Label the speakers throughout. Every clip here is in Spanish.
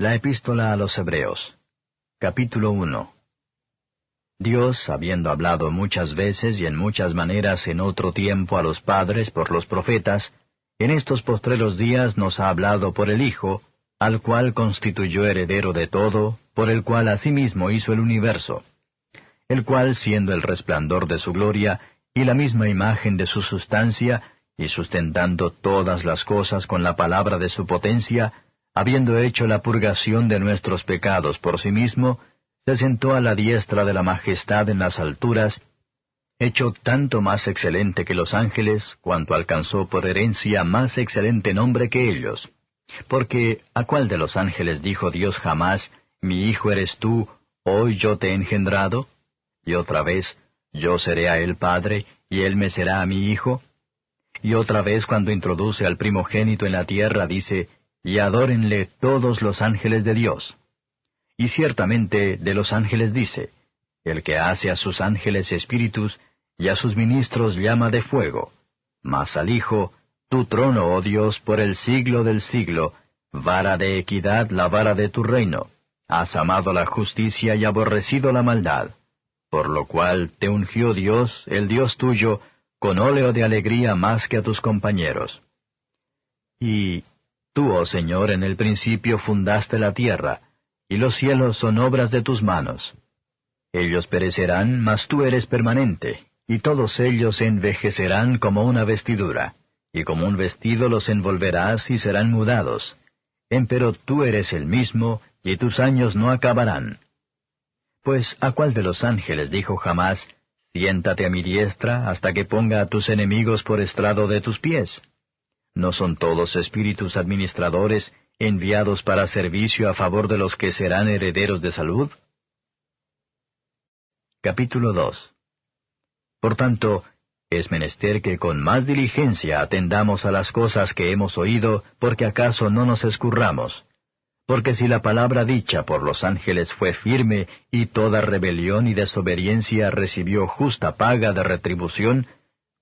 Speaker 1: La Epístola a los Hebreos, capítulo 1. Dios, habiendo hablado muchas veces y en muchas maneras en otro tiempo a los padres por los profetas, en estos postreros días nos ha hablado por el Hijo, al cual constituyó heredero de todo, por el cual asimismo hizo el universo, el cual, siendo el resplandor de su gloria y la misma imagen de su sustancia, y sustentando todas las cosas con la palabra de su potencia, habiendo hecho la purgación de nuestros pecados por sí mismo, se sentó a la diestra de la majestad en las alturas, hecho tanto más excelente que los ángeles, cuanto alcanzó por herencia más excelente nombre que ellos. Porque, ¿a cuál de los ángeles dijo Dios jamás, mi hijo eres tú, hoy yo te he engendrado? Y otra vez, yo seré a él padre, y él me será a mi hijo. Y otra vez cuando introduce al primogénito en la tierra, dice, y adórenle todos los ángeles de Dios. Y ciertamente de los ángeles dice, el que hace a sus ángeles espíritus, y a sus ministros llama de fuego. Mas al Hijo, tu trono, oh Dios, por el siglo del siglo, vara de equidad la vara de tu reino. Has amado la justicia y aborrecido la maldad. Por lo cual te ungió Dios, el Dios tuyo, con óleo de alegría más que a tus compañeros. Y tú, oh Señor, en el principio fundaste la tierra, y los cielos son obras de tus manos. Ellos perecerán, mas tú eres permanente, y todos ellos se envejecerán como una vestidura, y como un vestido los envolverás y serán mudados. Empero tú eres el mismo, y tus años no acabarán. Pues, ¿a cuál de los ángeles dijo jamás, siéntate a mi diestra hasta que ponga a tus enemigos por estrado de tus pies? ¿No son todos espíritus administradores enviados para servicio a favor de los que serán herederos de salud? Capítulo 2. Por tanto, es menester que con más diligencia atendamos a las cosas que hemos oído, porque acaso no nos escurramos. Porque si la palabra dicha por los ángeles fue firme, y toda rebelión y desobediencia recibió justa paga de retribución,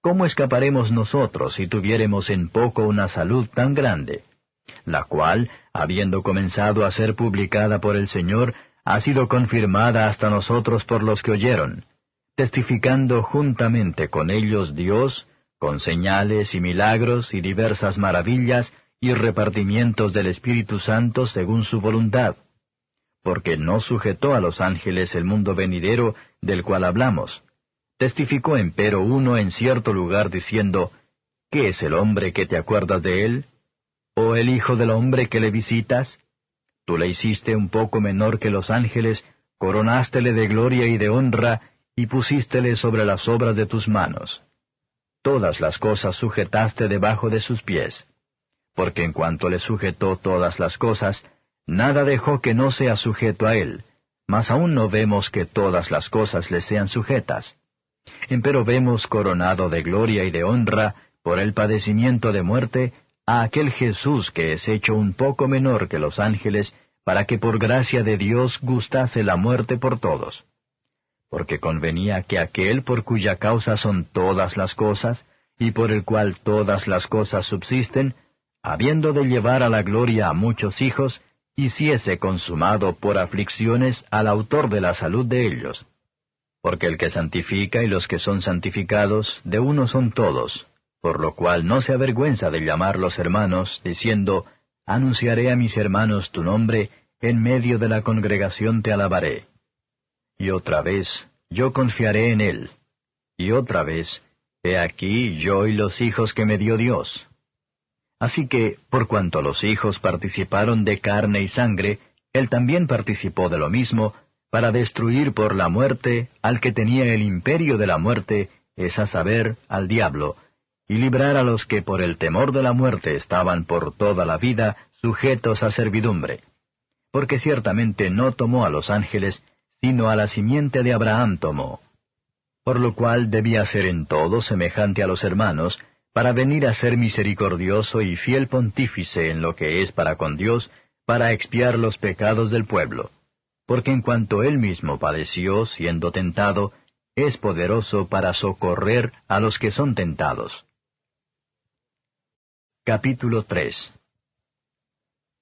Speaker 1: ¿cómo escaparemos nosotros si tuviéremos en poco una salud tan grande? La cual, habiendo comenzado a ser publicada por el Señor, ha sido confirmada hasta nosotros por los que oyeron, testificando juntamente con ellos Dios, con señales y milagros y diversas maravillas y repartimientos del Espíritu Santo según su voluntad. Porque no sujetó a los ángeles el mundo venidero del cual hablamos. Testificó empero uno en cierto lugar diciendo, ¿qué es el hombre que te acuerdas de él? ¿O el hijo del hombre que le visitas? Tú le hiciste un poco menor que los ángeles, coronástele de gloria y de honra, y pusístele sobre las obras de tus manos. Todas las cosas sujetaste debajo de sus pies. Porque en cuanto le sujetó todas las cosas, nada dejó que no sea sujeto a él, mas aún no vemos que todas las cosas le sean sujetas. Empero vemos coronado de gloria y de honra, por el padecimiento de muerte, a aquel Jesús que es hecho un poco menor que los ángeles, para que por gracia de Dios gustase la muerte por todos. Porque convenía que aquel por cuya causa son todas las cosas, y por el cual todas las cosas subsisten, habiendo de llevar a la gloria a muchos hijos, hiciese consumado por aflicciones al autor de la salud de ellos. Porque el que santifica y los que son santificados, de uno son todos, por lo cual no se avergüenza de llamarlos hermanos, diciendo, anunciaré a mis hermanos tu nombre, en medio de la congregación te alabaré. Y otra vez, yo confiaré en él. Y otra vez, he aquí yo y los hijos que me dio Dios. Así que, por cuanto los hijos participaron de carne y sangre, él también participó de lo mismo, para destruir por la muerte al que tenía el imperio de la muerte, es a saber, al diablo, y librar a los que por el temor de la muerte estaban por toda la vida sujetos a servidumbre. Porque ciertamente no tomó a los ángeles, sino a la simiente de Abraham tomó. Por lo cual debía ser en todo semejante a los hermanos, para venir a ser misericordioso y fiel pontífice en lo que es para con Dios, para expiar los pecados del pueblo. Porque en cuanto él mismo padeció siendo tentado, es poderoso para socorrer a los que son tentados. Capítulo 3.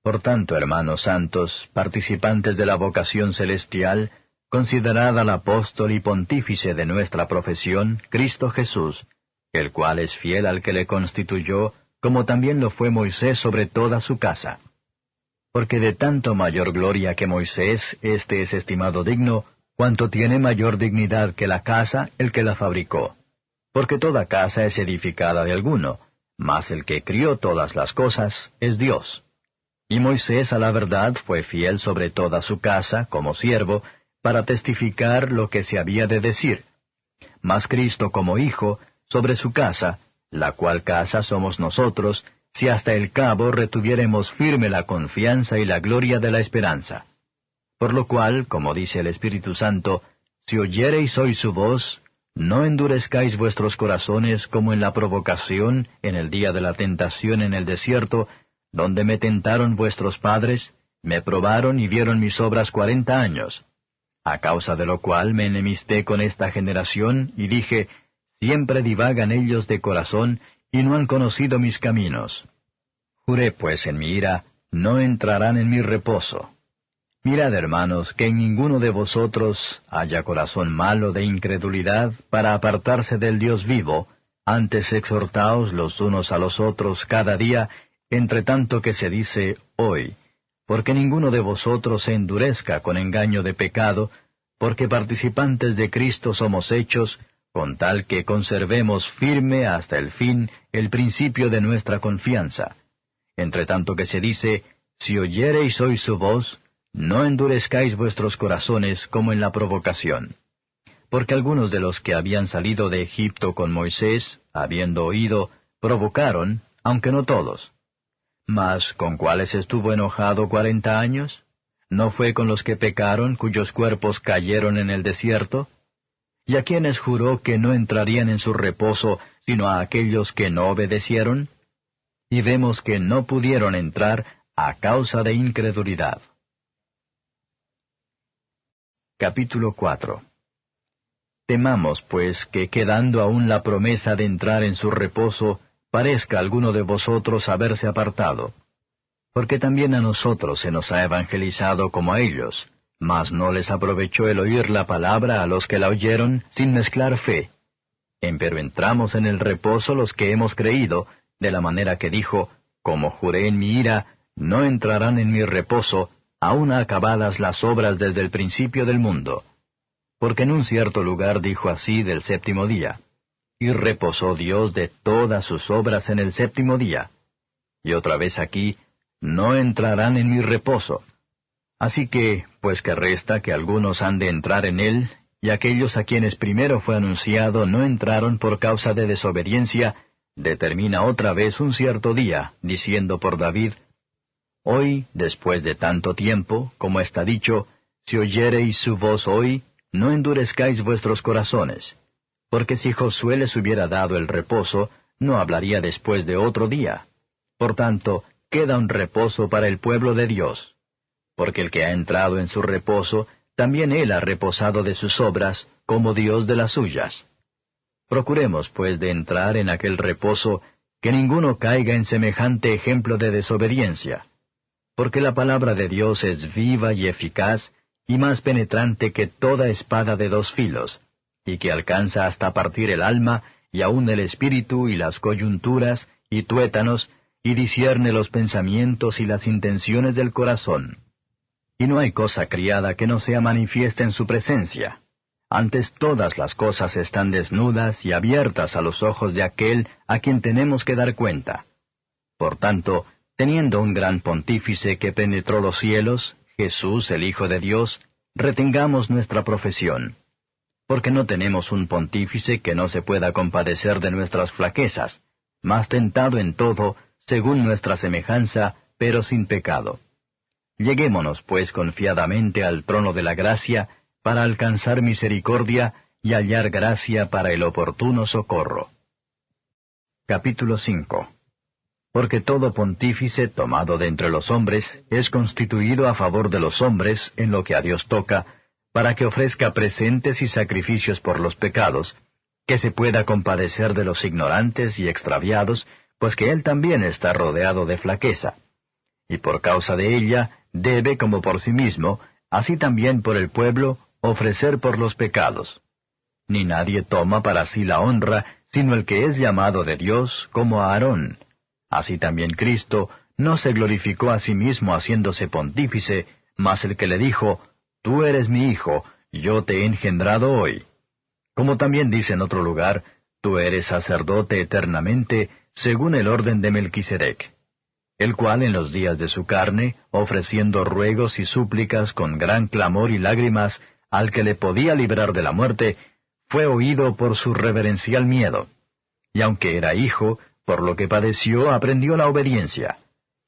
Speaker 1: Por tanto, hermanos santos, participantes de la vocación celestial, considerad al apóstol y pontífice de nuestra profesión, Cristo Jesús, el cual es fiel al que le constituyó, como también lo fue Moisés sobre toda su casa. Porque de tanto mayor gloria que Moisés, éste es estimado digno, cuanto tiene mayor dignidad que la casa el que la fabricó. Porque toda casa es edificada de alguno, mas el que crió todas las cosas es Dios. Y Moisés a la verdad fue fiel sobre toda su casa, como siervo, para testificar lo que se había de decir. Mas Cristo como Hijo, sobre su casa, la cual casa somos nosotros, si hasta el cabo retuviéremos firme la confianza y la gloria de la esperanza. Por lo cual, como dice el Espíritu Santo, si oyereis hoy su voz, no endurezcáis vuestros corazones como en la provocación, en el día de la tentación en el desierto, donde me tentaron vuestros padres, me probaron y vieron mis obras 40 años. A causa de lo cual me enemisté con esta generación, y dije, siempre divagan ellos de corazón, y no han conocido mis caminos. Juré pues en mi ira, no entrarán en mi reposo. Mirad, hermanos, que en ninguno de vosotros haya corazón malo de incredulidad para apartarse del Dios vivo, antes exhortaos los unos a los otros cada día, entre tanto que se dice hoy, porque ninguno de vosotros se endurezca con engaño de pecado, porque participantes de Cristo somos hechos, con tal que conservemos firme hasta el fin el principio de nuestra confianza. Entre tanto que se dice, si oyereis hoy su voz, no endurezcáis vuestros corazones como en la provocación. Porque algunos de los que habían salido de Egipto con Moisés, habiendo oído, provocaron, aunque no todos. Mas, ¿con cuáles estuvo enojado 40 años? ¿No fue con los que pecaron, cuyos cuerpos cayeron en el desierto? ¿Y a quienes juró que no entrarían en su reposo, sino a aquellos que no obedecieron? Y vemos que no pudieron entrar a causa de incredulidad. Capítulo 4. Temamos, pues, que quedando aún la promesa de entrar en su reposo, parezca alguno de vosotros haberse apartado. Porque también a nosotros se nos ha evangelizado como a ellos, mas no les aprovechó el oír la palabra a los que la oyeron sin mezclar fe. Empero entramos en el reposo los que hemos creído, de la manera que dijo, como juré en mi ira, no entrarán en mi reposo, aún acabadas las obras desde el principio del mundo. Porque en un cierto lugar dijo así del séptimo día, y reposó Dios de todas sus obras en el séptimo día. Y otra vez aquí, no entrarán en mi reposo. Así que, pues que resta que algunos han de entrar en él, y aquellos a quienes primero fue anunciado no entraron por causa de desobediencia, determina otra vez un cierto día, diciendo por David, hoy, después de tanto tiempo, como está dicho, si oyereis su voz hoy, no endurezcáis vuestros corazones. Porque si Josué les hubiera dado el reposo, no hablaría después de otro día. Por tanto, queda un reposo para el pueblo de Dios. Porque el que ha entrado en su reposo, también él ha reposado de sus obras, como Dios de las suyas. Procuremos, pues, de entrar en aquel reposo, que ninguno caiga en semejante ejemplo de desobediencia. Porque la palabra de Dios es viva y eficaz, y más penetrante que toda espada de 2 filos, y que alcanza hasta partir el alma, y aun el espíritu, y las coyunturas, y tuétanos, y discierne los pensamientos y las intenciones del corazón. Y no hay cosa criada que no sea manifiesta en su presencia. Antes todas las cosas están desnudas y abiertas a los ojos de aquel a quien tenemos que dar cuenta. Por tanto, teniendo un gran pontífice que penetró los cielos, Jesús, el Hijo de Dios, retengamos nuestra profesión. Porque no tenemos un pontífice que no se pueda compadecer de nuestras flaquezas, mas tentado en todo, según nuestra semejanza, pero sin pecado. Lleguémonos, pues, confiadamente al trono de la gracia, para alcanzar misericordia y hallar gracia para el oportuno socorro. Capítulo 5. Porque todo pontífice tomado de entre los hombres es constituido a favor de los hombres en lo que a Dios toca, para que ofrezca presentes y sacrificios por los pecados, que se pueda compadecer de los ignorantes y extraviados, pues que él también está rodeado de flaqueza. y por causa de ella debe, como por sí mismo, así también por el pueblo, ofrecer por los pecados. Ni nadie toma para sí la honra, sino el que es llamado de Dios, como a Aarón. Así también Cristo no se glorificó a sí mismo haciéndose pontífice, mas el que le dijo, Tú eres mi Hijo, yo te he engendrado hoy. Como también dice en otro lugar, Tú eres sacerdote eternamente, según el orden de Melquisedec, el cual en los días de su carne, ofreciendo ruegos y súplicas con gran clamor y lágrimas, al que le podía librar de la muerte, fue oído por su reverencial miedo. Y aunque era hijo, por lo que padeció aprendió la obediencia.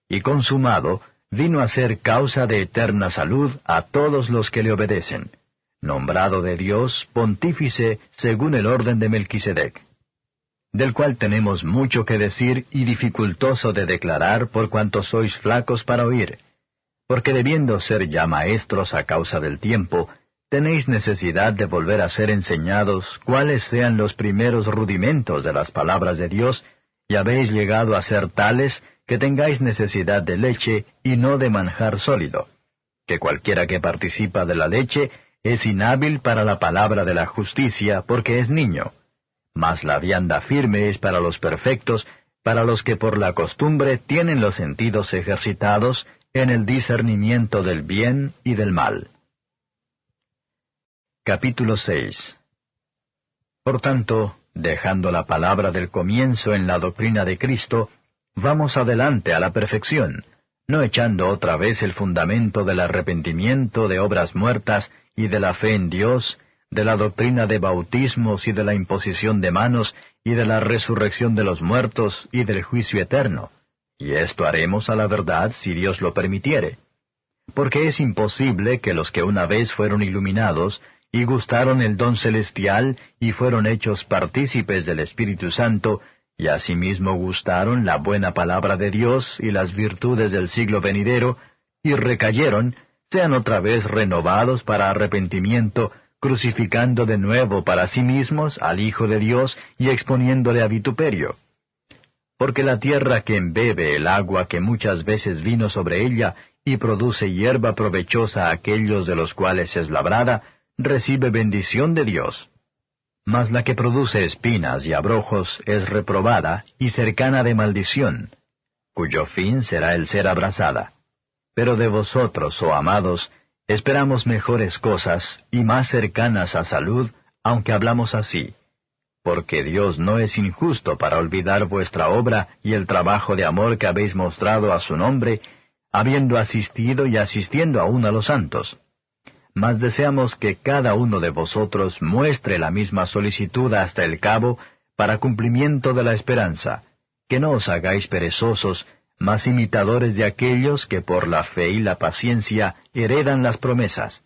Speaker 1: Y consumado, vino a ser causa de eterna salud a todos los que le obedecen, nombrado de Dios pontífice según el orden de Melquisedec, del cual tenemos mucho que decir y dificultoso de declarar por cuanto sois flacos para oír, porque debiendo ser ya maestros a causa del tiempo, tenéis necesidad de volver a ser enseñados cuáles sean los primeros rudimentos de las palabras de Dios, y habéis llegado a ser tales que tengáis necesidad de leche y no de manjar sólido, que cualquiera que participa de la leche es inhábil para la palabra de la justicia porque es niño, mas la vianda firme es para los perfectos, para los que por la costumbre tienen los sentidos ejercitados en el discernimiento del bien y del mal. Capítulo 6. Por tanto, dejando la palabra del comienzo en la doctrina de Cristo, vamos adelante a la perfección, no echando otra vez el fundamento del arrepentimiento de obras muertas y de la fe en Dios, de la doctrina de bautismos y de la imposición de manos, y de la resurrección de los muertos y del juicio eterno. Y esto haremos a la verdad si Dios lo permitiere. Porque es imposible que los que una vez fueron iluminados, y gustaron el don celestial, y fueron hechos partícipes del Espíritu Santo, y asimismo gustaron la buena palabra de Dios y las virtudes del siglo venidero, y recayeron, sean otra vez renovados para arrepentimiento, crucificando de nuevo para sí mismos al Hijo de Dios y exponiéndole a vituperio. Porque la tierra que embebe el agua que muchas veces vino sobre ella, y produce hierba provechosa a aquellos de los cuales es labrada, recibe bendición de Dios. Mas la que produce espinas y abrojos es reprobada y cercana de maldición, cuyo fin será el ser abrasada. Pero de vosotros, oh amados, esperamos mejores cosas y más cercanas a salud, aunque hablamos así. Porque Dios no es injusto para olvidar vuestra obra y el trabajo de amor que habéis mostrado a su nombre, habiendo asistido y asistiendo aún a los santos. Mas deseamos que cada uno de vosotros muestre la misma solicitud hasta el cabo, para cumplimiento de la esperanza, que no os hagáis perezosos, mas imitadores de aquellos que por la fe y la paciencia heredan las promesas.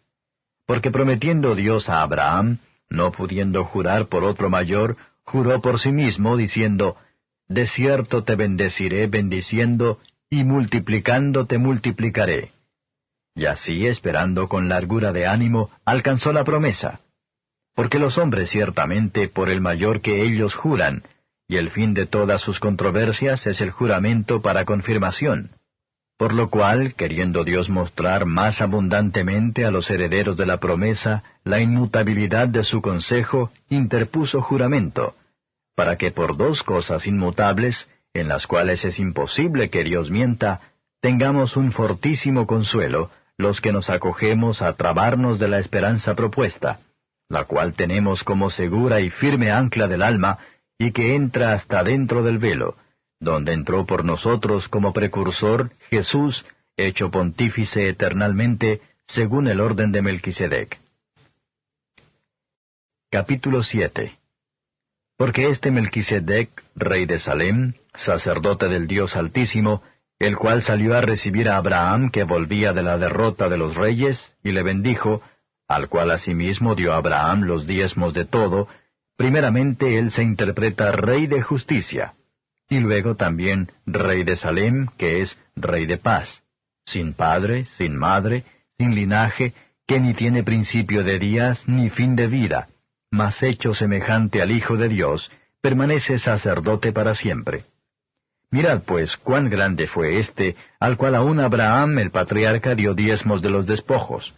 Speaker 1: Porque prometiendo Dios a Abraham, no pudiendo jurar por otro mayor, juró por sí mismo, diciendo, De cierto te bendeciré bendiciendo, y multiplicando te multiplicaré. Y así, esperando con largura de ánimo, alcanzó la promesa. Porque los hombres ciertamente por el mayor que ellos juran, y el fin de todas sus controversias es el juramento para confirmación. Por lo cual, queriendo Dios mostrar más abundantemente a los herederos de la promesa la inmutabilidad de su consejo, interpuso juramento, para que por dos cosas inmutables, en las cuales es imposible que Dios mienta, tengamos un fortísimo consuelo, los que nos acogemos a trabarnos de la esperanza propuesta, la cual tenemos como segura y firme ancla del alma, y que entra hasta dentro del velo, donde entró por nosotros como precursor Jesús, hecho pontífice eternalmente, según el orden de Melquisedec. Capítulo 7. Porque este Melquisedec, rey de Salem, sacerdote del Dios Altísimo, el cual salió a recibir a Abraham que volvía de la derrota de los reyes, y le bendijo, al cual asimismo dio a Abraham los diezmos de todo, primeramente él se interpreta rey de justicia, y luego también rey de Salem, que es rey de paz, sin padre, sin madre, sin linaje, que ni tiene principio de días ni fin de vida, mas hecho semejante al Hijo de Dios, permanece sacerdote para siempre. Mirad pues cuán grande fue éste, al cual aún Abraham el patriarca dio diezmos de los despojos.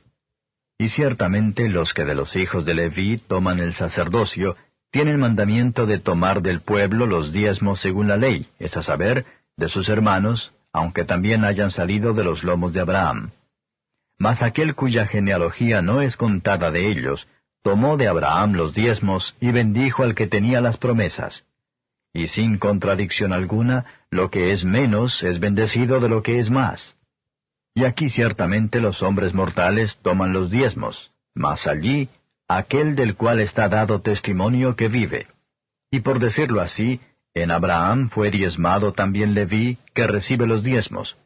Speaker 1: Y ciertamente los que de los hijos de Leví toman el sacerdocio, tienen mandamiento de tomar del pueblo los diezmos según la ley, es a saber, de sus hermanos, aunque también hayan salido de los lomos de Abraham. Mas aquel cuya genealogía no es contada de ellos, tomó de Abraham los diezmos y bendijo al que tenía las promesas. Y sin contradicción alguna, lo que es menos es bendecido de lo que es más. Y aquí ciertamente los hombres mortales toman los diezmos, mas allí aquel del cual está dado testimonio que vive. Y por decirlo así, en Abraham fue diezmado también Leví, que recibe los diezmos,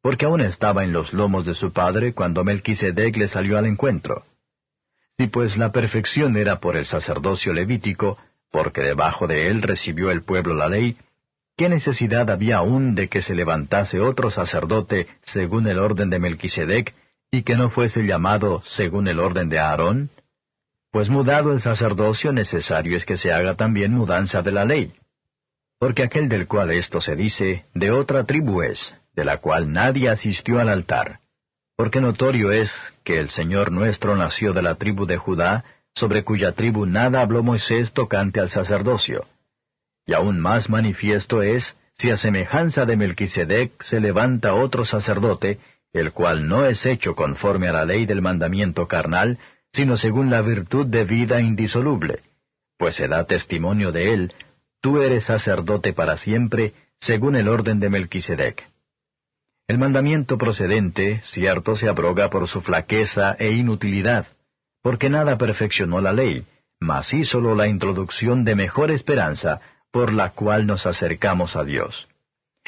Speaker 1: porque aún estaba en los lomos de su padre cuando Melquisedec le salió al encuentro. Si pues la perfección era por el sacerdocio levítico, porque debajo de él recibió el pueblo la ley, ¿qué necesidad había aún de que se levantase otro sacerdote según el orden de Melquisedec, y que no fuese llamado según el orden de Aarón? Pues mudado el sacerdocio, necesario es que se haga también mudanza de la ley. Porque aquel del cual esto se dice, de otra tribu es, de la cual nadie asistió al altar. Porque notorio es que el Señor nuestro nació de la tribu de Judá, sobre cuya tribu nada habló Moisés tocante al sacerdocio. Y aún más manifiesto es, si a semejanza de Melquisedec se levanta otro sacerdote, el cual no es hecho conforme a la ley del mandamiento carnal, sino según la virtud de vida indisoluble, pues se da testimonio de él, tú eres sacerdote para siempre, según el orden de Melquisedec. El mandamiento procedente, cierto, se abroga por su flaqueza e inutilidad, porque nada perfeccionó la ley, mas hízolo la introducción de mejor esperanza, por la cual nos acercamos a Dios.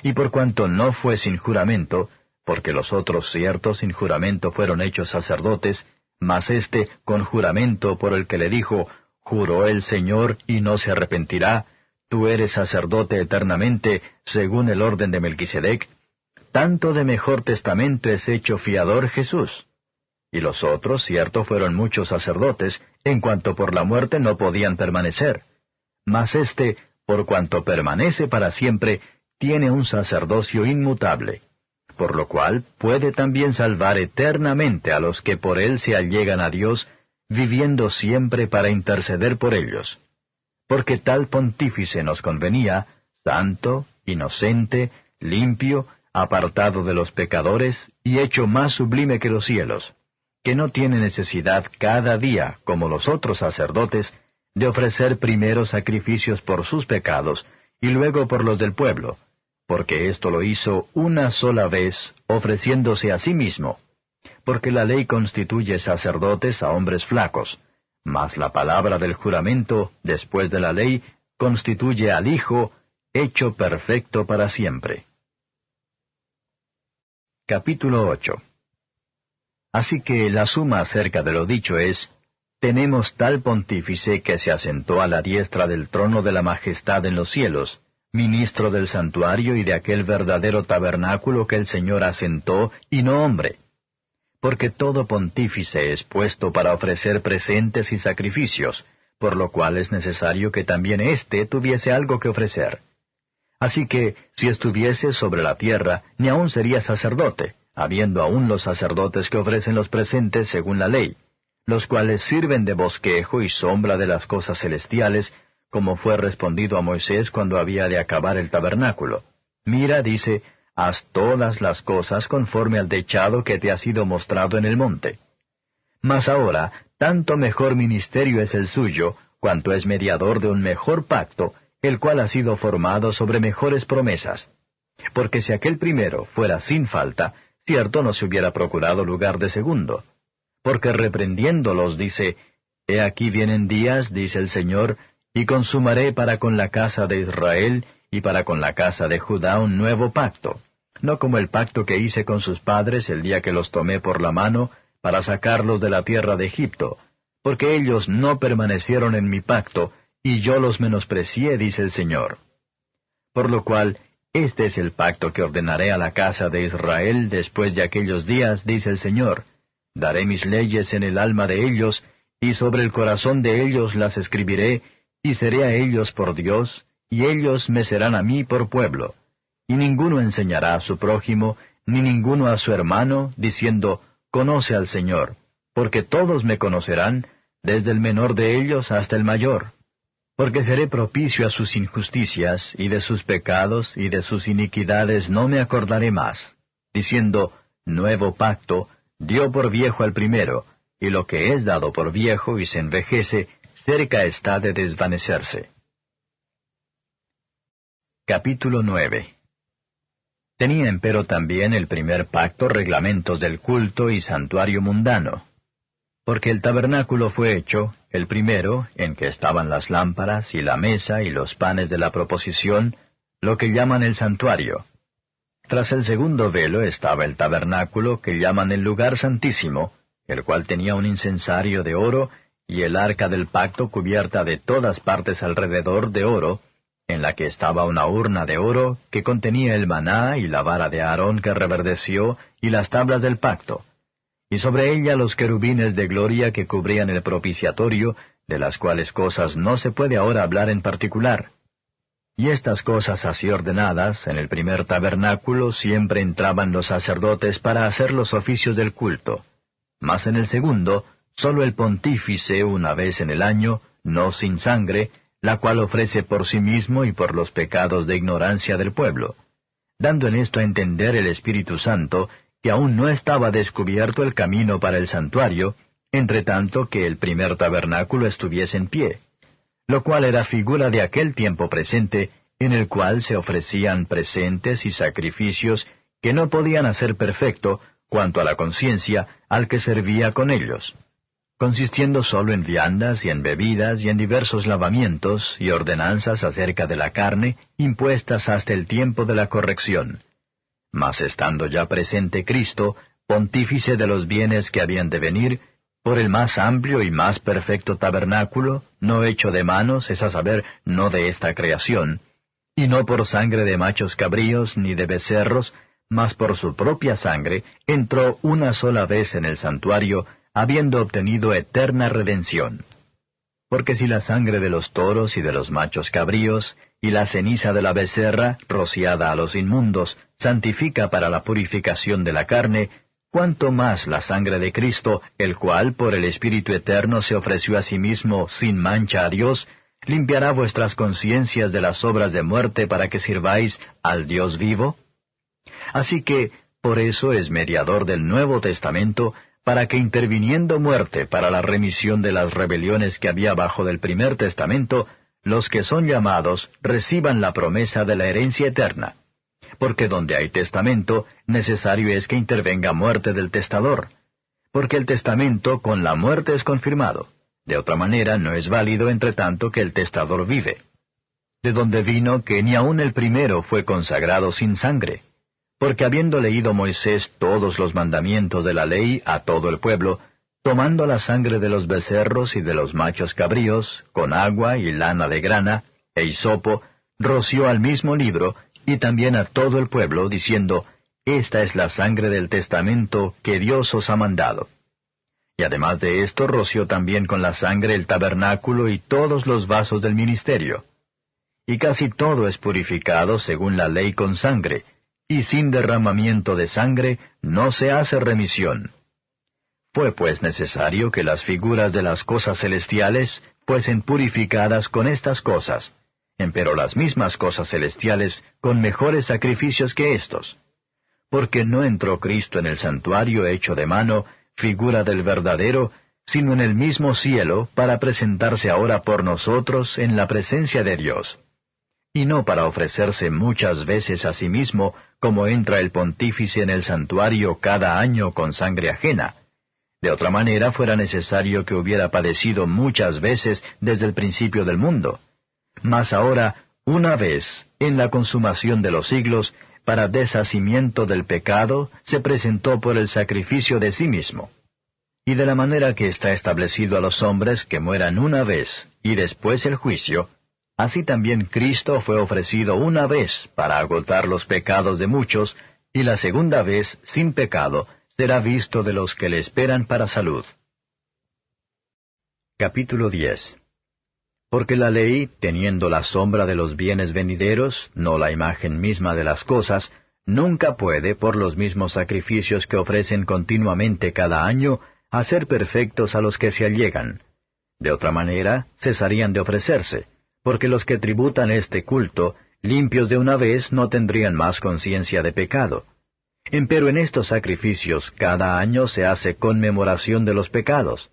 Speaker 1: Y por cuanto no fue sin juramento, porque los otros ciertos sin juramento fueron hechos sacerdotes, mas éste con juramento por el que le dijo, juró el Señor y no se arrepentirá, tú eres sacerdote eternamente, según el orden de Melquisedec, tanto de mejor testamento es hecho fiador Jesús. Y los otros, cierto, fueron muchos sacerdotes, en cuanto por la muerte no podían permanecer. Mas éste, por cuanto permanece para siempre, tiene un sacerdocio inmutable, por lo cual puede también salvar eternamente a los que por él se allegan a Dios, viviendo siempre para interceder por ellos. Porque tal pontífice nos convenía, santo, inocente, limpio, apartado de los pecadores, y hecho más sublime que los cielos, que no tiene necesidad cada día, como los otros sacerdotes, de ofrecer primero sacrificios por sus pecados, y luego por los del pueblo, porque esto lo hizo una sola vez, ofreciéndose a sí mismo. Porque la ley constituye sacerdotes a hombres flacos, mas la palabra del juramento, después de la ley, constituye al Hijo, hecho perfecto para siempre. Capítulo 8. Así que la suma acerca de lo dicho es, tenemos tal pontífice que se asentó a la diestra del trono de la majestad en los cielos, ministro del santuario y de aquel verdadero tabernáculo que el Señor asentó, y no hombre. Porque todo pontífice es puesto para ofrecer presentes y sacrificios, por lo cual es necesario que también éste tuviese algo que ofrecer. Así que, si estuviese sobre la tierra, ni aun sería sacerdote, habiendo aún los sacerdotes que ofrecen los presentes según la ley, los cuales sirven de bosquejo y sombra de las cosas celestiales, como fue respondido a Moisés cuando había de acabar el tabernáculo. Mira, dice, haz todas las cosas conforme al dechado que te ha sido mostrado en el monte. Mas ahora, tanto mejor ministerio es el suyo, cuanto es mediador de un mejor pacto, el cual ha sido formado sobre mejores promesas. Porque si aquel primero fuera sin falta, cierto no se hubiera procurado lugar de segundo. Porque reprendiéndolos dice, He aquí vienen días, dice el Señor, y consumaré para con la casa de Israel y para con la casa de Judá un nuevo pacto, no como el pacto que hice con sus padres el día que los tomé por la mano, para sacarlos de la tierra de Egipto, porque ellos no permanecieron en mi pacto, y yo los menosprecié, dice el Señor. Por lo cual, este es el pacto que ordenaré a la casa de Israel después de aquellos días, dice el Señor. Daré mis leyes en el alma de ellos, y sobre el corazón de ellos las escribiré, y seré a ellos por Dios, y ellos me serán a mí por pueblo. y ninguno enseñará a su prójimo, ni ninguno a su hermano, diciendo, Conoce al Señor, porque todos me conocerán, desde el menor de ellos hasta el mayor. Porque seré propicio a sus injusticias, y de sus pecados y de sus iniquidades no me acordaré más, diciendo, Nuevo pacto, dio por viejo al primero, y lo que es dado por viejo y se envejece, cerca está de desvanecerse. Capítulo 9. Tenía empero también el primer pacto reglamentos del culto y santuario mundano. Porque el tabernáculo fue hecho, el primero, en que estaban las lámparas y la mesa y los panes de la proposición, lo que llaman el santuario. Tras el segundo velo estaba el tabernáculo que llaman el lugar santísimo, el cual tenía un incensario de oro, y el arca del pacto cubierta de todas partes alrededor de oro, en la que estaba una urna de oro que contenía el maná y la vara de Aarón que reverdeció, y las tablas del pacto, y sobre ella los querubines de gloria que cubrían el propiciatorio, de las cuales cosas no se puede ahora hablar en particular. Y estas cosas así ordenadas, en el primer tabernáculo siempre entraban los sacerdotes para hacer los oficios del culto, mas en el segundo, sólo el pontífice una vez en el año, no sin sangre, la cual ofrece por sí mismo y por los pecados de ignorancia del pueblo, dando en esto a entender el Espíritu Santo, que aún no estaba descubierto el camino para el santuario, entre tanto que el primer tabernáculo estuviese en pie, lo cual era figura de aquel tiempo presente, en el cual se ofrecían presentes y sacrificios que no podían hacer perfecto, cuanto a la conciencia, al que servía con ellos, consistiendo sólo en viandas y en bebidas y en diversos lavamientos y ordenanzas acerca de la carne, impuestas hasta el tiempo de la corrección. Mas estando ya presente Cristo, pontífice de los bienes que habían de venir, por el más amplio y más perfecto tabernáculo, no hecho de manos, es a saber, no de esta creación, y no por sangre de machos cabríos ni de becerros, mas por su propia sangre, entró una sola vez en el santuario, habiendo obtenido eterna redención. Porque si la sangre de los toros y de los machos cabríos, y la ceniza de la becerra, rociada a los inmundos, santifica para la purificación de la carne, cuánto más la sangre de Cristo, el cual por el Espíritu Eterno se ofreció a sí mismo sin mancha a Dios, limpiará vuestras conciencias de las obras de muerte para que sirváis al Dios vivo? Así que, por eso es mediador del Nuevo Testamento, para que interviniendo muerte para la remisión de las rebeliones que había bajo del primer testamento, los que son llamados reciban la promesa de la herencia eterna. Porque donde hay testamento, necesario es que intervenga muerte del testador. Porque el testamento con la muerte es confirmado. De otra manera no es válido entre tanto que el testador vive. De donde vino que ni aun el primero fue consagrado sin sangre. Porque habiendo leído Moisés todos los mandamientos de la ley a todo el pueblo, tomando la sangre de los becerros y de los machos cabríos, con agua y lana de grana, e hisopo, roció al mismo libro, y también a todo el pueblo, diciendo, Esta es la sangre del testamento que Dios os ha mandado. Y además de esto roció también con la sangre el tabernáculo y todos los vasos del ministerio. Y casi todo es purificado según la ley con sangre, y sin derramamiento de sangre no se hace remisión. Fue pues necesario que las figuras de las cosas celestiales fuesen purificadas con estas cosas, empero las mismas cosas celestiales con mejores sacrificios que éstos. Porque no entró Cristo en el santuario hecho de mano, figura del verdadero, sino en el mismo cielo, para presentarse ahora por nosotros en la presencia de Dios. Y no para ofrecerse muchas veces a sí mismo, como entra el pontífice en el santuario cada año con sangre ajena. De otra manera fuera necesario que hubiera padecido muchas veces desde el principio del mundo. Mas ahora, una vez, en la consumación de los siglos, para deshacimiento del pecado, se presentó por el sacrificio de sí mismo. Y de la manera que está establecido a los hombres que mueran una vez, y después el juicio, así también Cristo fue ofrecido una vez para agotar los pecados de muchos, y la segunda vez, sin pecado, será visto de los que le esperan para salud. Capítulo 10. Porque la ley, teniendo la sombra de los bienes venideros, no la imagen misma de las cosas, nunca puede, por los mismos sacrificios que ofrecen continuamente cada año, hacer perfectos a los que se allegan. De otra manera, cesarían de ofrecerse, porque los que tributan este culto, limpios de una vez, no tendrían más conciencia de pecado. Empero en estos sacrificios cada año se hace conmemoración de los pecados,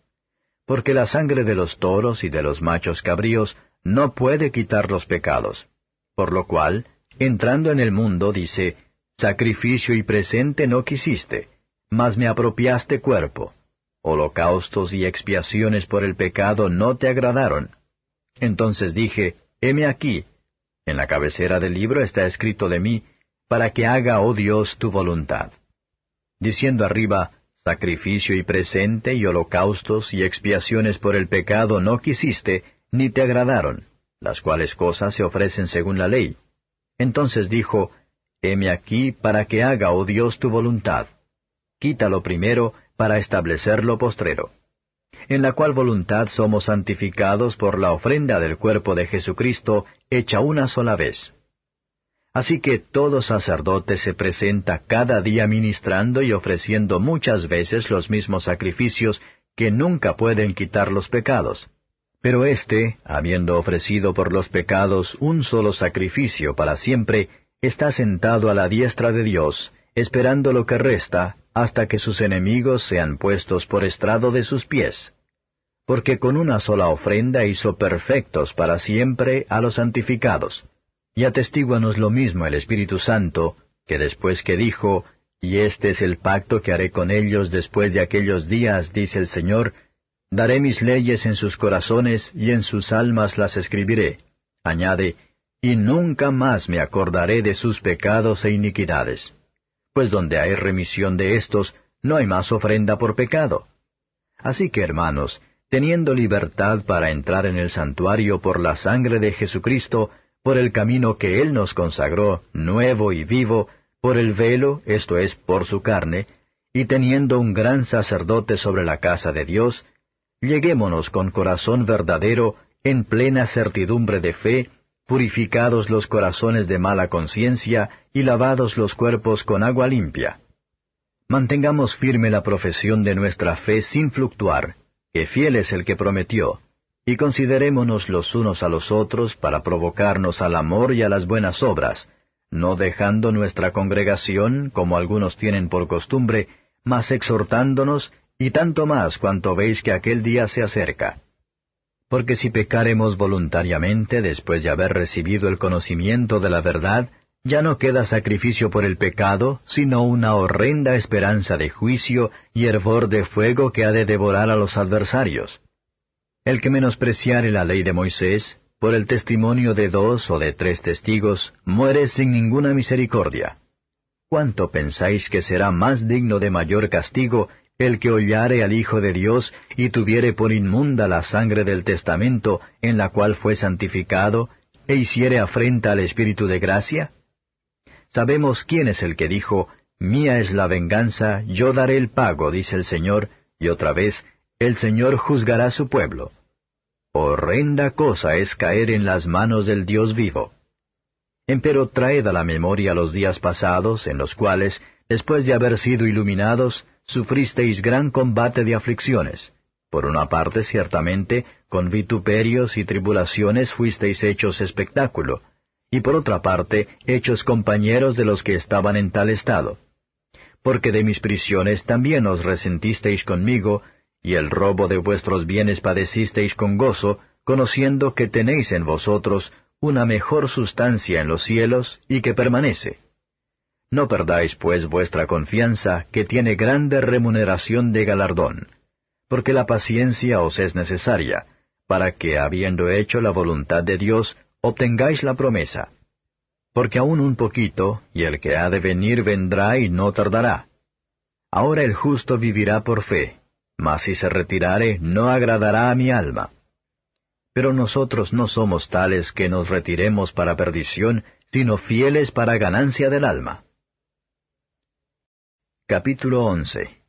Speaker 1: porque la sangre de los toros y de los machos cabríos no puede quitar los pecados. Por lo cual, entrando en el mundo, dice, sacrificio y presente no quisiste, mas me apropiaste cuerpo. Holocaustos y expiaciones por el pecado no te agradaron. Entonces dije, heme aquí. En la cabecera del libro está escrito de mí, para que haga, oh Dios, tu voluntad. Diciendo arriba, sacrificio y presente y holocaustos y expiaciones por el pecado no quisiste, ni te agradaron, las cuales cosas se ofrecen según la ley. Entonces dijo, heme aquí para que haga, oh Dios, tu voluntad. Quítalo primero para establecer lo postrero. En la cual voluntad somos santificados por la ofrenda del cuerpo de Jesucristo, hecha una sola vez. Así que todo sacerdote se presenta cada día ministrando y ofreciendo muchas veces los mismos sacrificios que nunca pueden quitar los pecados. Pero éste, habiendo ofrecido por los pecados un solo sacrificio para siempre, está sentado a la diestra de Dios, esperando lo que resta, hasta que sus enemigos sean puestos por estrado de sus pies. Porque con una sola ofrenda hizo perfectos para siempre a los santificados. Y atestíguanos lo mismo el Espíritu Santo, que después que dijo, y este es el pacto que haré con ellos después de aquellos días, dice el Señor, daré mis leyes en sus corazones y en sus almas las escribiré. Añade, y nunca más me acordaré de sus pecados e iniquidades. Pues donde hay remisión de éstos, no hay más ofrenda por pecado. Así que, hermanos, teniendo libertad para entrar en el santuario por la sangre de Jesucristo, por el camino que Él nos consagró, nuevo y vivo, por el velo, esto es, por su carne, y teniendo un gran sacerdote sobre la casa de Dios, lleguémonos con corazón verdadero, en plena certidumbre de fe, purificados los corazones de mala conciencia, y lavados los cuerpos con agua limpia. Mantengamos firme la profesión de nuestra fe sin fluctuar, que fiel es el que prometió, y considerémonos los unos a los otros para provocarnos al amor y a las buenas obras, no dejando nuestra congregación, como algunos tienen por costumbre, mas exhortándonos, y tanto más cuanto veis que aquel día se acerca. Porque si pecáremos voluntariamente después de haber recibido el conocimiento de la verdad, ya no queda sacrificio por el pecado, sino una horrenda esperanza de juicio y hervor de fuego que ha de devorar a los adversarios. El que menospreciare la ley de Moisés, por el testimonio de 2 o de 3 testigos, muere sin ninguna misericordia. ¿Cuánto pensáis que será más digno de mayor castigo el que hollare al Hijo de Dios y tuviere por inmunda la sangre del testamento en la cual fue santificado, e hiciere afrenta al Espíritu de gracia? Sabemos quién es el que dijo, mía es la venganza, yo daré el pago, dice el Señor, y otra vez, el Señor juzgará a su pueblo. Horrenda cosa es caer en las manos del Dios vivo. Empero traed a la memoria los días pasados, en los cuales, después de haber sido iluminados, sufristeis gran combate de aflicciones. Por una parte, ciertamente, con vituperios y tribulaciones fuisteis hechos espectáculo, y por otra parte, hechos compañeros de los que estaban en tal estado. Porque de mis prisiones también os resentisteis conmigo, y el robo de vuestros bienes padecisteis con gozo, conociendo que tenéis en vosotros una mejor sustancia en los cielos y que permanece. No perdáis pues vuestra confianza, que tiene grande remuneración de galardón, porque la paciencia os es necesaria, para que, habiendo hecho la voluntad de Dios, obtengáis la promesa. Porque aún un poquito, y el que ha de venir vendrá y no tardará. Ahora el justo vivirá por fe, mas si se retirare, no agradará a mi alma. Pero nosotros no somos tales que nos retiremos para perdición, sino fieles para ganancia del alma. Capítulo 11.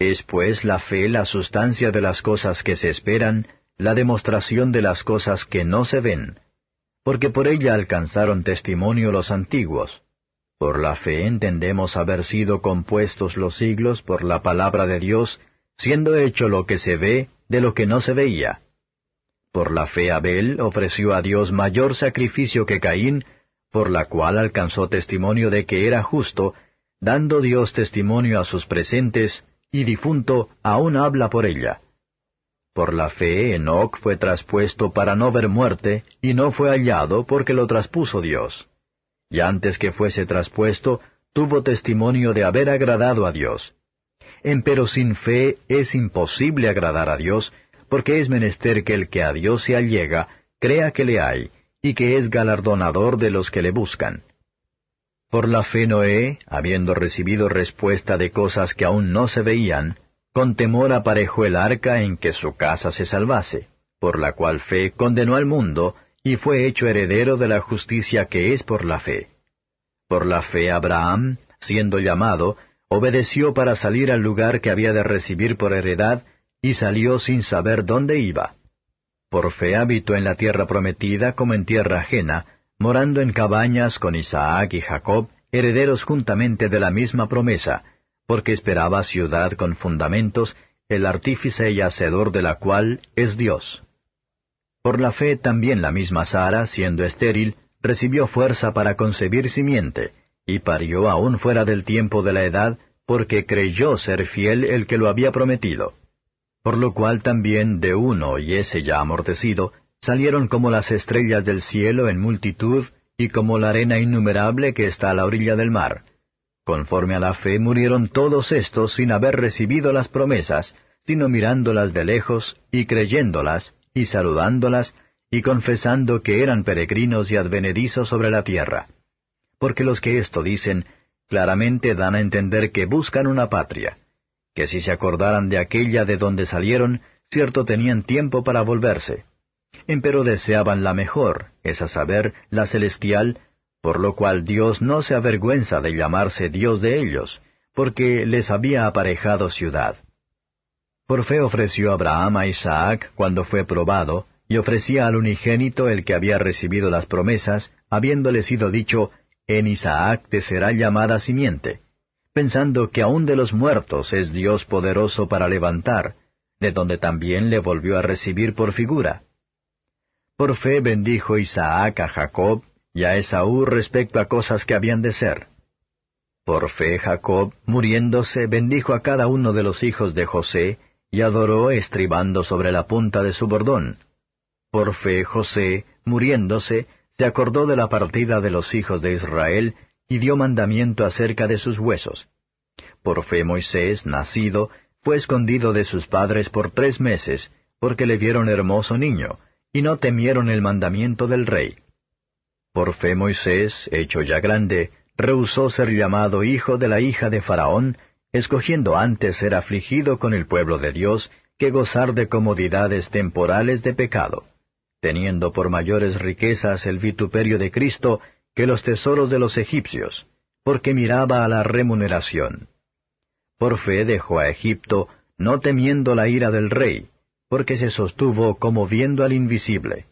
Speaker 1: Es pues la fe la sustancia de las cosas que se esperan, la demostración de las cosas que no se ven, porque por ella alcanzaron testimonio los antiguos. Por la fe entendemos haber sido compuestos los siglos por la palabra de Dios, siendo hecho lo que se ve de lo que no se veía. Por la fe Abel ofreció a Dios mayor sacrificio que Caín, por la cual alcanzó testimonio de que era justo, dando Dios testimonio a sus presentes, y difunto aún habla por ella. Por la fe Enoc fue traspuesto para no ver muerte, y no fue hallado porque lo traspuso Dios. Y antes que fuese traspuesto, tuvo testimonio de haber agradado a Dios. Empero sin fe es imposible agradar a Dios, porque es menester que el que a Dios se allega, crea que le hay, y que es galardonador de los que le buscan. Por la fe Noé, habiendo recibido respuesta de cosas que aún no se veían, con temor aparejó el arca en que su casa se salvase, por la cual fe condenó al mundo, y fue hecho heredero de la justicia que es por la fe. Por la fe Abraham, siendo llamado, obedeció para salir al lugar que había de recibir por heredad, y salió sin saber dónde iba. Por fe habitó en la tierra prometida como en tierra ajena, morando en cabañas con Isaac y Jacob, herederos juntamente de la misma promesa, porque esperaba ciudad con fundamentos, el artífice y hacedor de la cual es Dios. Por la fe también la misma Sara, siendo estéril, recibió fuerza para concebir simiente, y parió aún fuera del tiempo de la edad, porque creyó ser fiel el que lo había prometido. Por lo cual también de uno, y ese ya amortecido, salieron como las estrellas del cielo en multitud, y como la arena innumerable que está a la orilla del mar. Conforme a la fe murieron todos estos sin haber recibido las promesas, sino mirándolas de lejos, y creyéndolas, y saludándolas, y confesando que eran peregrinos y advenedizos sobre la tierra. Porque los que esto dicen, claramente dan a entender que buscan una patria, que si se acordaran de aquella de donde salieron, cierto tenían tiempo para volverse. Empero deseaban la mejor, es a saber, la celestial, por lo cual Dios no se avergüenza de llamarse Dios de ellos, porque les había aparejado ciudad. Por fe ofreció Abraham a Isaac cuando fue probado, y ofrecía al unigénito el que había recibido las promesas, habiéndole sido dicho, en Isaac te será llamada simiente, pensando que aun de los muertos es Dios poderoso para levantar, de donde también le volvió a recibir por figura. Por fe bendijo Isaac a Jacob y a Esaú respecto a cosas que habían de ser. Por fe Jacob, muriéndose, bendijo a cada uno de los hijos de José, y adoró estribando sobre la punta de su bordón. Por fe José, muriéndose, se acordó de la partida de los hijos de Israel, y dio mandamiento acerca de sus huesos. Por fe Moisés, nacido, fue escondido de sus padres por 3 meses, porque le vieron hermoso niño, y no temieron el mandamiento del rey. Por fe Moisés, hecho ya grande, rehusó ser llamado hijo de la hija de Faraón, escogiendo antes ser afligido con el pueblo de Dios, que gozar de comodidades temporales de pecado, teniendo por mayores riquezas el vituperio de Cristo que los tesoros de los egipcios, porque miraba a la remuneración. Por fe dejó a Egipto, no temiendo la ira del rey, porque se sostuvo como viendo al invisible.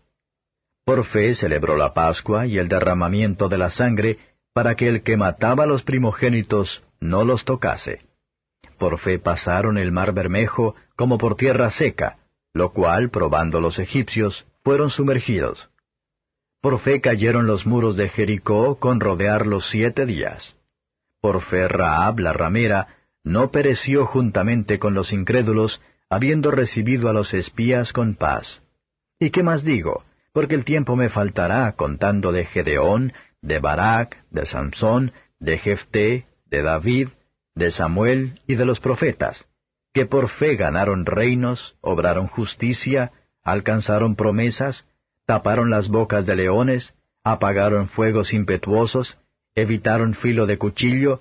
Speaker 1: Por fe celebró la Pascua y el derramamiento de la sangre, para que el que mataba a los primogénitos no los tocase. Por fe pasaron el mar Bermejo como por tierra seca, lo cual, probando los egipcios, fueron sumergidos. Por fe cayeron los muros de Jericó con rodearlos 7 días. Por fe Rahab la ramera no pereció juntamente con los incrédulos, habiendo recibido a los espías con paz. ¿Y qué más digo? Porque el tiempo me faltará contando de Gedeón, de Barak, de Sansón, de Jefté, de David, de Samuel y de los profetas, que por fe ganaron reinos, obraron justicia, alcanzaron promesas, taparon las bocas de leones, apagaron fuegos impetuosos, evitaron filo de cuchillo,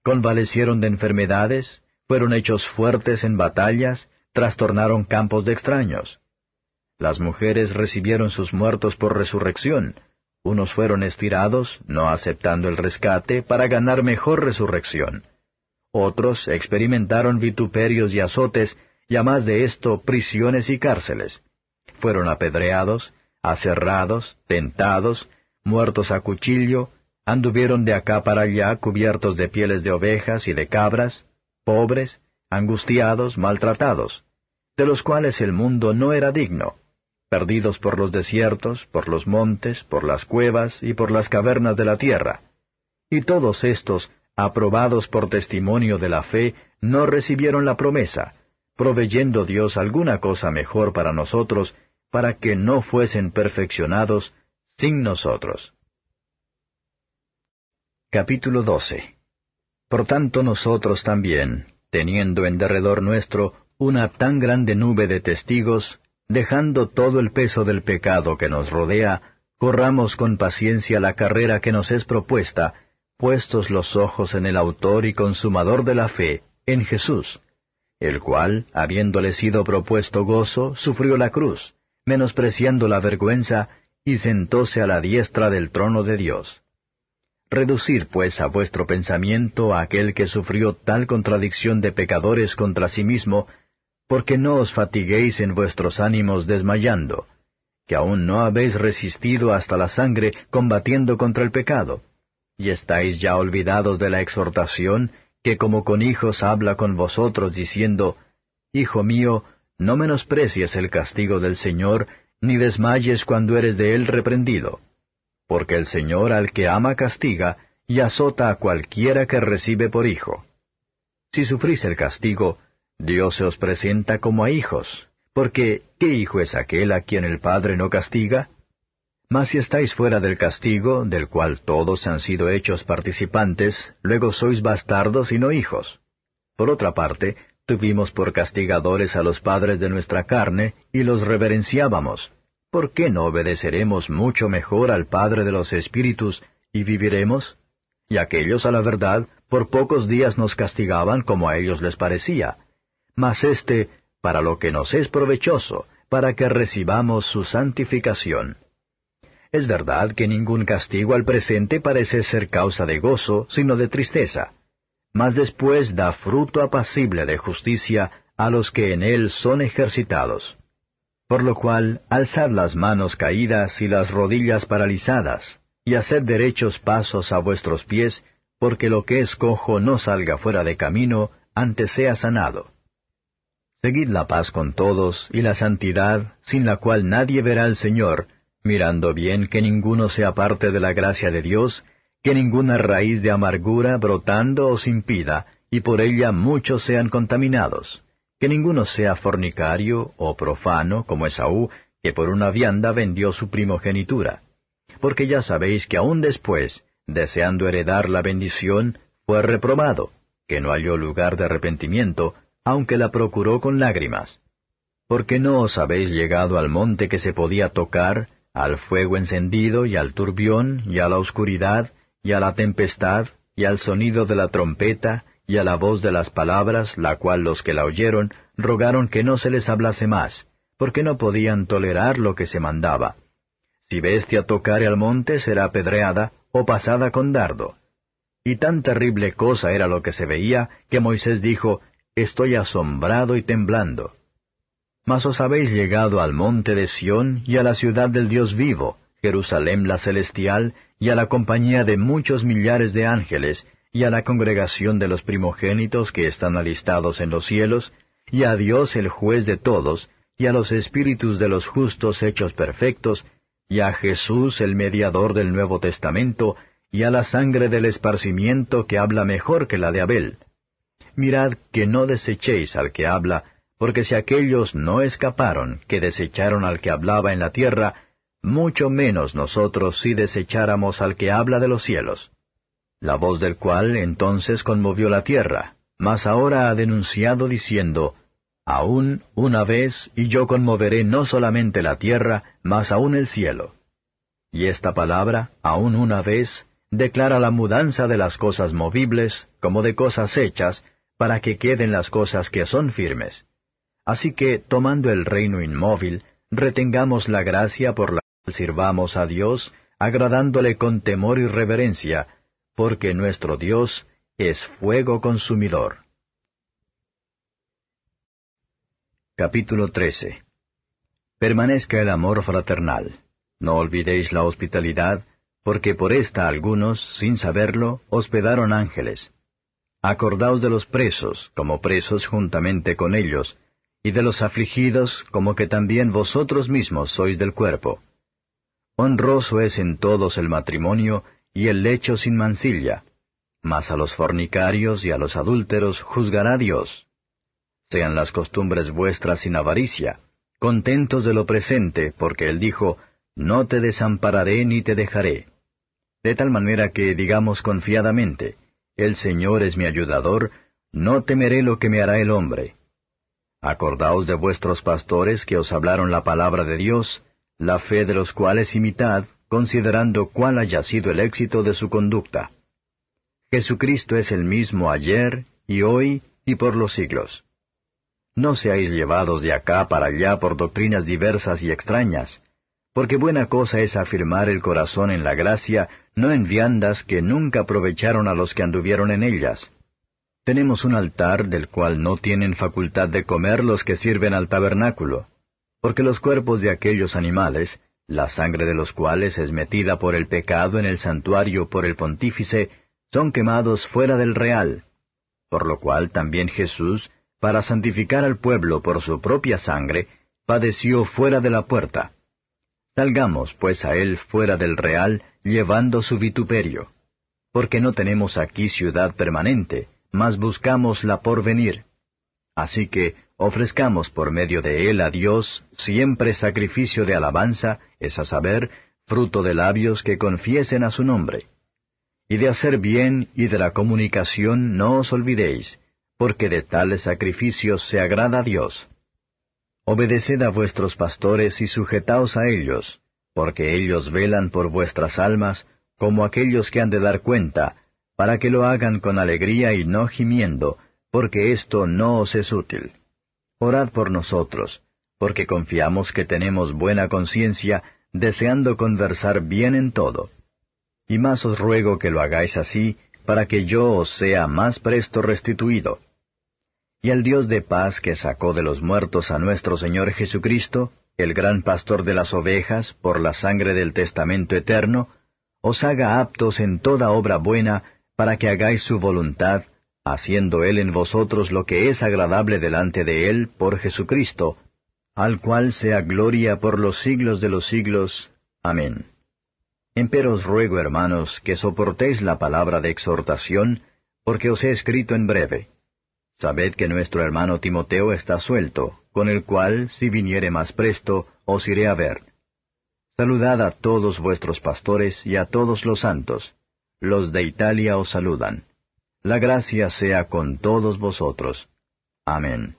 Speaker 1: convalecieron de enfermedades, fueron hechos fuertes en batallas, trastornaron campos de extraños. Las mujeres recibieron sus muertos por resurrección. Unos fueron estirados, no aceptando el rescate, para ganar mejor resurrección. Otros experimentaron vituperios y azotes, y a más de esto, prisiones y cárceles. fueron apedreados, aserrados, tentados, muertos a cuchillo, anduvieron de acá para allá cubiertos de pieles de ovejas y de cabras, pobres, angustiados, maltratados, de los cuales el mundo no era digno, perdidos por los desiertos, por los montes, por las cuevas y por las cavernas de la tierra. Y todos estos, aprobados por testimonio de la fe, no recibieron la promesa, proveyendo Dios alguna cosa mejor para nosotros, para que no fuesen perfeccionados sin nosotros. Capítulo 12. Por tanto nosotros también, teniendo en derredor nuestro una tan grande nube de testigos, dejando todo el peso del pecado que nos rodea, corramos con paciencia la carrera que nos es propuesta, puestos los ojos en el autor y consumador de la fe, en Jesús, el cual, habiéndole sido propuesto gozo, sufrió la cruz, menospreciando la vergüenza, y sentóse a la diestra del trono de Dios. Reducid pues a vuestro pensamiento a aquel que sufrió tal contradicción de pecadores contra sí mismo, porque no os fatiguéis en vuestros ánimos desmayando, que aún no habéis resistido hasta la sangre combatiendo contra el pecado, y estáis ya olvidados de la exhortación que como con hijos habla con vosotros diciendo, Hijo mío, no menosprecies el castigo del Señor, ni desmayes cuando eres de él reprendido. Porque el Señor al que ama castiga, y azota a cualquiera que recibe por hijo. Si sufrís el castigo, Dios se os presenta como a hijos, porque ¿qué hijo es aquel a quien el Padre no castiga? Mas si estáis fuera del castigo, del cual todos han sido hechos participantes, luego sois bastardos y no hijos. Por otra parte, tuvimos por castigadores a los padres de nuestra carne, y los reverenciábamos. ¿Por qué no obedeceremos mucho mejor al Padre de los Espíritus, y viviremos? Y aquellos, a la verdad, por pocos días nos castigaban como a ellos les parecía. Mas para lo que nos es provechoso, para que recibamos su santificación. Es verdad que ningún castigo al presente parece ser causa de gozo, sino de tristeza. Mas después da fruto apacible de justicia a los que en él son ejercitados. Por lo cual, alzad las manos caídas y las rodillas paralizadas, y haced derechos pasos a vuestros pies, porque lo que es cojo no salga fuera de camino, antes sea sanado. Seguid la paz con todos, y la santidad, sin la cual nadie verá al Señor, mirando bien que ninguno sea parte de la gracia de Dios, que ninguna raíz de amargura brotando os impida, y por ella muchos sean contaminados. Que ninguno sea fornicario o profano, como Esaú, que por una vianda vendió su primogenitura. Porque ya sabéis que aún después, deseando heredar la bendición, fue reprobado, que no halló lugar de arrepentimiento, aunque la procuró con lágrimas. Porque no os habéis llegado al monte que se podía tocar, al fuego encendido, y al turbión, y a la oscuridad, y a la tempestad, y al sonido de la trompeta, y a la voz de las palabras, la cual los que la oyeron rogaron que no se les hablase más, porque no podían tolerar lo que se mandaba. Si bestia tocare al monte será apedreada, o pasada con dardo. Y tan terrible cosa era lo que se veía, que Moisés dijo, Estoy asombrado y temblando. Mas os habéis llegado al monte de Sión, y a la ciudad del Dios vivo, Jerusalén la celestial, y a la compañía de muchos millares de ángeles, y a la congregación de los primogénitos que están alistados en los cielos, y a Dios el juez de todos, y a los espíritus de los justos hechos perfectos, y a Jesús el mediador del Nuevo Testamento, y a la sangre del esparcimiento que habla mejor que la de Abel. Mirad que no desechéis al que habla, porque si aquellos no escaparon, que desecharon al que hablaba en la tierra, mucho menos nosotros si desecháramos al que habla de los cielos. La voz del cual entonces conmovió la tierra, mas ahora ha denunciado diciendo, Aún una vez, y yo conmoveré no solamente la tierra, mas aún el cielo. Y esta palabra, aún una vez, declara la mudanza de las cosas movibles, como de cosas hechas, para que queden las cosas que son firmes. Así que, tomando el reino inmóvil, retengamos la gracia por la cual sirvamos a Dios, agradándole con temor y reverencia, porque nuestro Dios es fuego consumidor. Capítulo 13. permanezca el amor fraternal. No olvidéis la hospitalidad, porque por esta algunos, sin saberlo, hospedaron ángeles. Acordaos de los presos, como presos juntamente con ellos, y de los afligidos, como que también vosotros mismos sois del cuerpo. Honroso es en todos el matrimonio, y el lecho sin mancilla, mas a los fornicarios y a los adúlteros juzgará Dios. Sean las costumbres vuestras sin avaricia, contentos de lo presente, porque Él dijo, no te desampararé ni te dejaré. De tal manera que digamos confiadamente, el Señor es mi ayudador, no temeré lo que me hará el hombre. Acordaos de vuestros pastores que os hablaron la palabra de Dios, la fe de los cuales imitad, considerando cuál haya sido el éxito de su conducta. Jesucristo es el mismo ayer, y hoy, y por los siglos. No seáis llevados de acá para allá por doctrinas diversas y extrañas, porque buena cosa es afirmar el corazón en la gracia, no en viandas que nunca aprovecharon a los que anduvieron en ellas. Tenemos un altar del cual no tienen facultad de comer los que sirven al tabernáculo, porque los cuerpos de aquellos animales, la sangre de los cuales es metida por el pecado en el santuario por el pontífice, son quemados fuera del real, por lo cual también Jesús, para santificar al pueblo por su propia sangre, padeció fuera de la puerta. Salgamos pues a él fuera del real, llevando su vituperio. Porque no tenemos aquí ciudad permanente, mas buscamos la por venir. Así que ofrezcamos por medio de él a Dios siempre sacrificio de alabanza, es a saber, fruto de labios que confiesen a su nombre. Y de hacer bien y de la comunicación no os olvidéis, porque de tales sacrificios se agrada a Dios. Obedeced a vuestros pastores y sujetaos a ellos, porque ellos velan por vuestras almas, como aquellos que han de dar cuenta, para que lo hagan con alegría y no gimiendo, porque esto no os es útil. Orad por nosotros, porque confiamos que tenemos buena conciencia, deseando conversar bien en todo. Y más os ruego que lo hagáis así, para que yo os sea más presto restituido. Y el Dios de paz que sacó de los muertos a nuestro Señor Jesucristo, el gran pastor de las ovejas, por la sangre del testamento eterno, os haga aptos en toda obra buena, para que hagáis su voluntad, haciendo Él en vosotros lo que es agradable delante de Él por Jesucristo, al cual sea gloria por los siglos de los siglos. Amén. Empero os ruego, hermanos, que soportéis la palabra de exhortación, porque os he escrito en breve. Sabed que nuestro hermano Timoteo está suelto, con el cual, si viniere más presto, os iré a ver. Saludad a todos vuestros pastores y a todos los santos. Los de Italia os saludan. La gracia sea con todos vosotros. Amén.